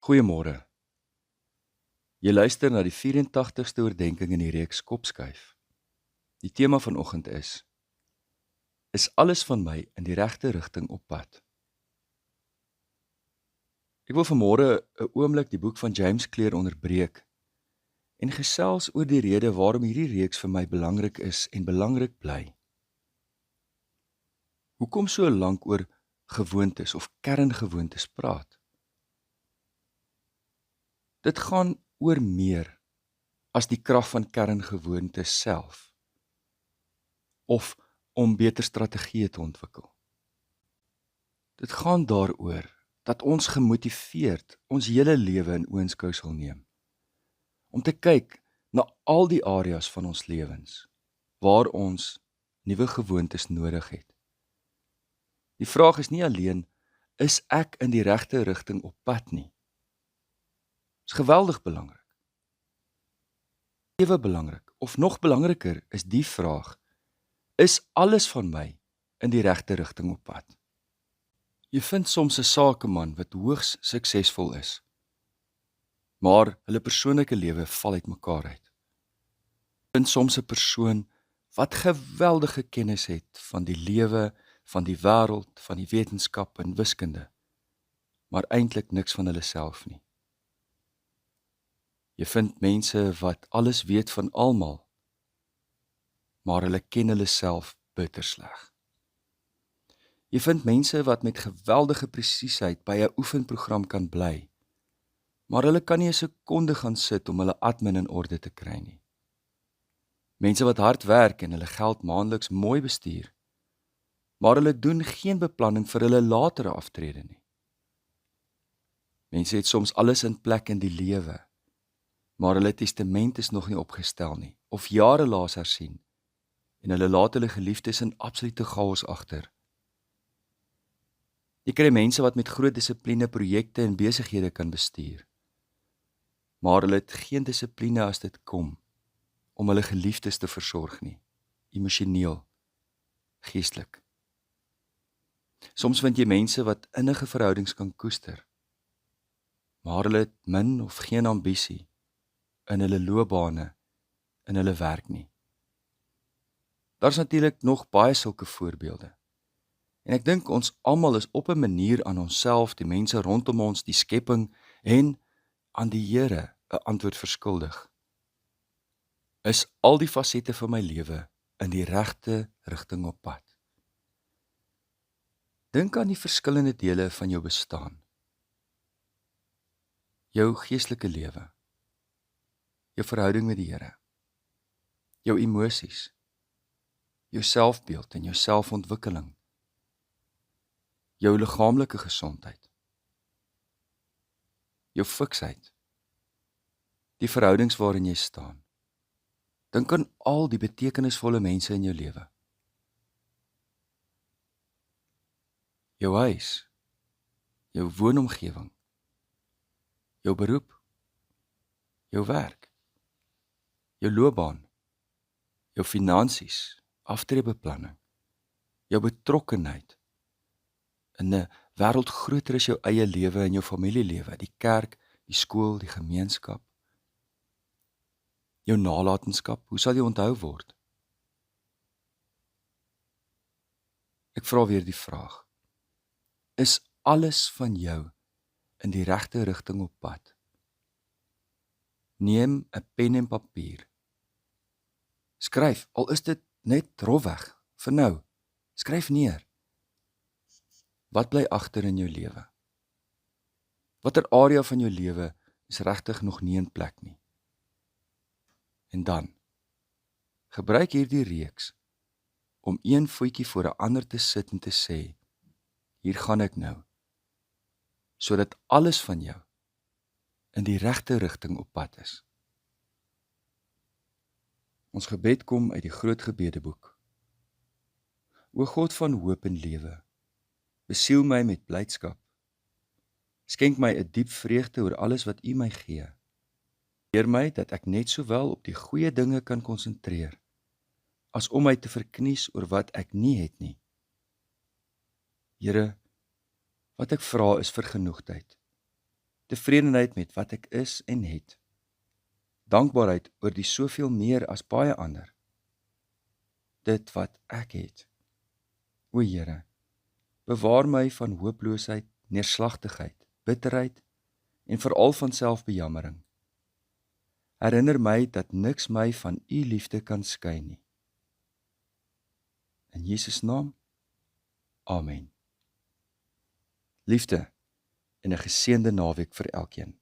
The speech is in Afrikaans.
Goeiemôre. Jy luister na die 84ste oordeenking in die reeks Kopskuif. Die tema vanoggend is alles van my in die regte rigting op pad? Ek wil vanmôre 'n oomblik die boek van James Clear onderbreek en gesels oor die rede waarom hierdie reeks vir my belangrik is en belangrik bly. Hoekom so lank oor gewoontes of kerngewoontes praat? Dit gaan oor meer as die krag van kerngewoontes self of om beter strategieë te ontwikkel. Dit gaan daaroor dat ons gemotiveerd ons hele lewe in oënskou sal neem, om te kyk na al die areas van ons lewens waar ons nuwe gewoontes nodig het. Die vraag is nie alleen, is ek in die regte rigting op pad nie? Dit is geweldig belangrik. Ewe belangrik, of nog belangriker is die vraag, is alles van my in die regte rigting op pad? Jy vind soms 'n sakeman wat hoogs suksesvol is, maar hulle persoonlike lewe val uitmekaar uit. Jy vind soms 'n persoon wat geweldige kennis het van die lewe, van die wêreld, van die wetenskap en wiskunde, maar eintlik niks van hulle self nie. Jy vind mense wat alles weet van almal, maar hulle ken hulle self bitter sleg. Jy vind mense wat met geweldige presisieheid by 'n oefenprogram kan bly, maar hulle kan nie 'n sekonde gaan sit om hulle admin in orde te kry nie. Mense wat hard werk en hulle geld maandeliks mooi bestuur, maar hulle doen geen beplanning vir hulle latere aftrede nie. Mense het soms alles in plek in die lewe, maar hulle testament is nog nie opgestel nie, of jare laas hersien, en hulle laat hulle geliefdes in absolute chaos agter. Jy kry mense wat met groot dissipline projekte en besighede kan bestuur, maar hulle het geen dissipline as dit kom om hulle geliefdes te versorg nie, emosioneel, geestelik. Soms vind jy mense wat innige verhoudings kan koester, maar hulle het min of geen ambisie in hulle loopbane, in hulle werk nie. Daar's natuurlik nog baie sulke voorbeelde. En ek dink ons almal is op 'n manier aan onsself, die mense rondom ons, die skepping en aan die Here 'n antwoord verskuldig. Is al die fasette van my lewe in die regte rigting op pad? Dink aan die verskillende dele van jou bestaan. Jou geestelike lewe, jou verhouding met die Here, jou emosies, jou selfbeeld en jou selfontwikkeling, jou liggaamlike gesondheid, jou fiksheid, die verhoudings waarin jy staan. Dink aan al die betekenisvolle mense in jou lewe. Jou huis, jou woonomgewing, jou beroep, jou werk, jou loopbaan, jou finansies, aftreebeplanning, jou betrokkenheid in 'n wêreld groter as jou eie lewe en jou familielewe, die kerk, die skool, die gemeenskap. Jou nalatenskap, hoe sal jy onthou word? Ek vra weer die vraag, is alles van jou in die regte rigting op pad? Neem 'n pen en papier. Skryf, al is dit net rofweg, vir nou. Skryf neer. Wat bly agter in jou lewe? Watter area van jou lewe is regtig nog nie in plek nie? En dan, gebruik hierdie reeks om een voetjie voor 'n ander te sit en te sê, hier gaan ek nou, sodat alles van jou in die regte rigting op pad is. Ons gebed kom uit die groot gebedeboek. O God van hoop en lewe, besiel my met blydskap. Skenk my 'n diep vreugde oor alles wat U my gee. Leer my dat ek net sowel op die goeie dinge kan konsentreer, as om my te verknies oor wat ek nie het nie. Here, wat ek vra is vergenoegdheid, tevredenheid met wat ek is en het, dankbaarheid oor die soveel meer as baie ander, dit wat ek het. O Here, bewaar my van hooploosheid, neerslagtigheid, bitterheid en veral van selfbejammering. Herinner my dat niks my van U liefde kan skei nie. In Jesus naam, Amen. Liefde en 'n geseënde naweek vir elkeen.